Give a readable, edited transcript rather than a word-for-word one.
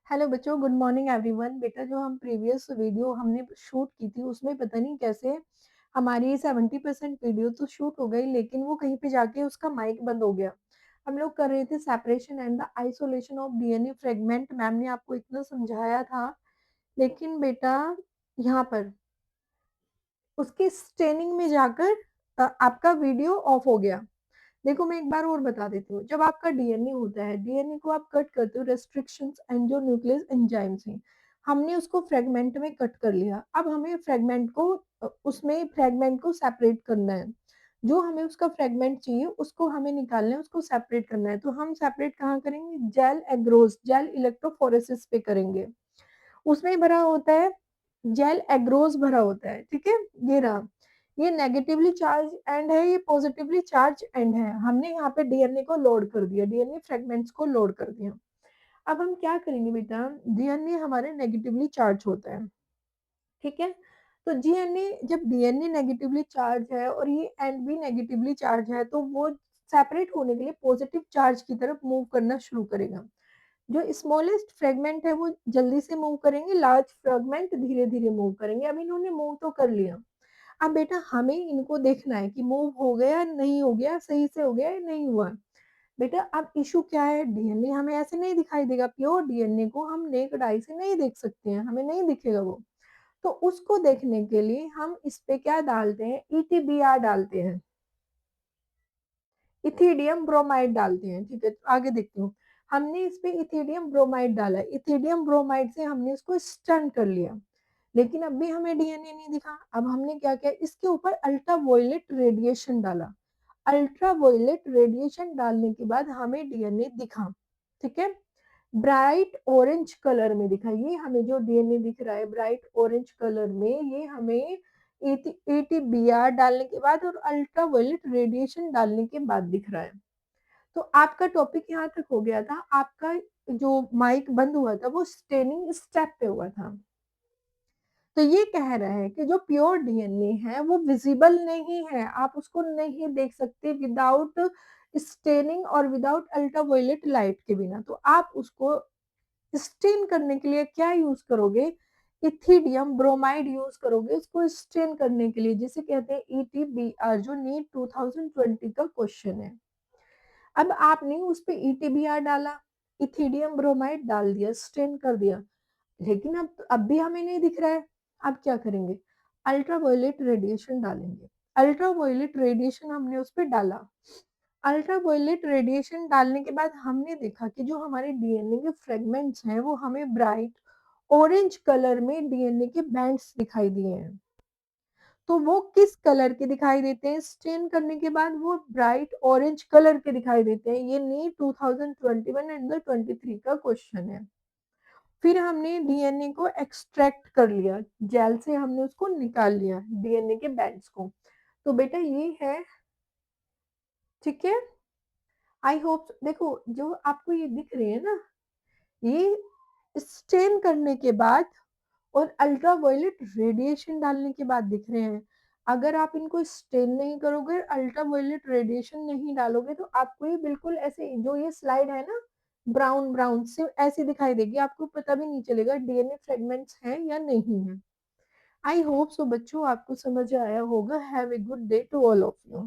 Hello बच्चों, good morning everyone. बेटा जो हम प्रीवियस वीडियो हमने शूट की थी उसमें पता नहीं कैसे हमारी 70% वीडियो तो शूट हो गई, लेकिन वो कहीं पे जाके उसका माइक बंद हो गया। हम लोग कर रहे थे separation and the isolation of DNA fragment. Ma'am ने आपको इतना समझाया था, लेकिन बेटा यहाँ पर उसके स्टेनिंग में जाकर आपका वीडियो ऑफ हो गया। देखो मैं एक बार और बता देती हूँ। जब आपका डीएनए होता है, डीएनए को आप कट करते हो, रेस्ट्रिक्शंस एंड जो न्यूक्लियस एंजाइम्स हैं, हमने उसको फ्रेगमेंट में कट कर लिया। अब हमें फ्रेगमेंट को उसमें फ्रेगमेंट को सेपरेट करना है। जो हमें उसका फ्रेगमेंट चाहिए उसको हमें निकालना है, उसको सेपरेट करना है। तो हम सेपरेट कहाँ करेंगे? जेल एग्रोज, जेल इलेक्ट्रोफोरेसिस पे करेंगे। उसमें भरा होता है, जेल एग्रोज भरा होता है, ठीक है। ये रहा, ये नेगेटिवली चार्ज एंड है, ये पॉजिटिवली चार्ज एंड है। हमने यहाँ पे डीएनए को लोड कर दिया, डीएनए फ्रेगमेंट्स को लोड कर दिया। अब हम क्या करेंगे बेटा? डीएनए हमारे नेगेटिवली चार्ज होता है, ठीक है। तो डीएनए, जब डीएनए नेगेटिवली चार्ज है और ये एंड भी नेगेटिवली चार्ज है, तो वो सेपरेट होने के लिए पॉजिटिव चार्ज की तरफ मूव करना शुरू करेगा। जो स्मॉलेस्ट फ्रेगमेंट है वो जल्दी से मूव करेंगे, लार्ज फ्रेगमेंट धीरे धीरे मूव करेंगे। अब इन्होंने मूव तो कर लिया। अब बेटा हमें इनको देखना है कि मूव हो गया नहीं हो गया, सही से हो गया या नहीं हुआ। बेटा अब इशू क्या है? डीएनए हमें ऐसे नहीं दिखाई देगा। प्योर डीएनए को हम नेक्ड आई से नहीं देख सकते हैं, हमें नहीं दिखेगा वो। तो उसको देखने के लिए हम इस पे क्या डालते हैं? ईटीबीआर डालते हैं, इथिडियम ब्रोमाइड डालते हैं, ठीक है। तो आगे देखते हो, हमने इस पे इथिडियम ब्रोमाइड डाला। इथिडियम ब्रोमाइड से हमने इसको स्टन कर लिया, लेकिन अब भी हमें डीएनए नहीं दिखा। अब हमने क्या किया? इसके ऊपर अल्ट्रावायलेट रेडिएशन डाला। अल्ट्रावायलेट रेडिएशन डालने के बाद हमें डीएनए दिखा, ठीक है। ब्राइट ऑरेंज कलर में दिखा। ये हमें जो डीएनए दिख रहा है ब्राइट ऑरेंज कलर में, ये हमें एटीबीआर डालने के बाद और अल्ट्रावायलेट रेडिएशन डालने के बाद दिख रहा है। तो आपका टॉपिक यहाँ तक हो गया था। आपका जो माइक बंद हुआ था वो स्टेनिंग स्टेप पे हुआ था। तो ये कह रहा है कि जो प्योर डीएनए है वो विजिबल नहीं है, आप उसको नहीं देख सकते विदाउट स्टेनिंग और विदाउट अल्ट्रावायलेट लाइट के बिना। तो आप उसको स्टेन करने के लिए क्या यूज करोगे? इथिडियम ब्रोमाइड यूज करोगे उसको स्टेन करने के लिए, जिसे कहते हैं ईटीबीआर, जो नीट 2020 का क्वेश्चन है। अब आपने उस पे ईटीबीआर डाला, इथिडियम ब्रोमाइड डाल दिया, स्टेन कर दिया, लेकिन अब भी हमें नहीं दिख रहा है। अब क्या करेंगे? अल्ट्रावायलेट रेडिएशन डालेंगे। अल्ट्रावायलेट रेडिएशन हमने उस पर डाला। अल्ट्रावायलेट रेडिएशन डालने के बाद हमने देखा कि जो हमारे डीएनए के फ्रेगमेंट्स हैं वो हमें ब्राइट ऑरेंज कलर में डीएनए के बैंड्स दिखाई दिए हैं। तो वो किस कलर के दिखाई देते हैं? स्टेन करने के बाद वो ब्राइट ऑरेंज कलर के दिखाई देते हैं। ये नीट 2021 एंड 23 का क्वेश्चन है। फिर हमने डीएनए को एक्सट्रैक्ट कर लिया, जेल से हमने उसको निकाल लिया डीएनए के बैंड्स को। तो बेटा ये है, ठीक है। आई होप देखो जो आपको ये दिख रहे हैं ना, ये स्टेन करने के बाद और अल्ट्रावायलेट रेडिएशन डालने के बाद दिख रहे हैं। अगर आप इनको स्टेन नहीं करोगे, अल्ट्रावायलेट रेडिएशन नहीं डालोगे, तो आपको ये बिल्कुल ऐसे जो ये स्लाइड है ना, ब्राउन ब्राउन से ऐसे दिखाई देगी। आपको पता भी नहीं चलेगा डीएनए फ्रेगमेंट्स हैं या नहीं है। आई होप सो बच्चों आपको समझ आया होगा। Have a good day to all of you.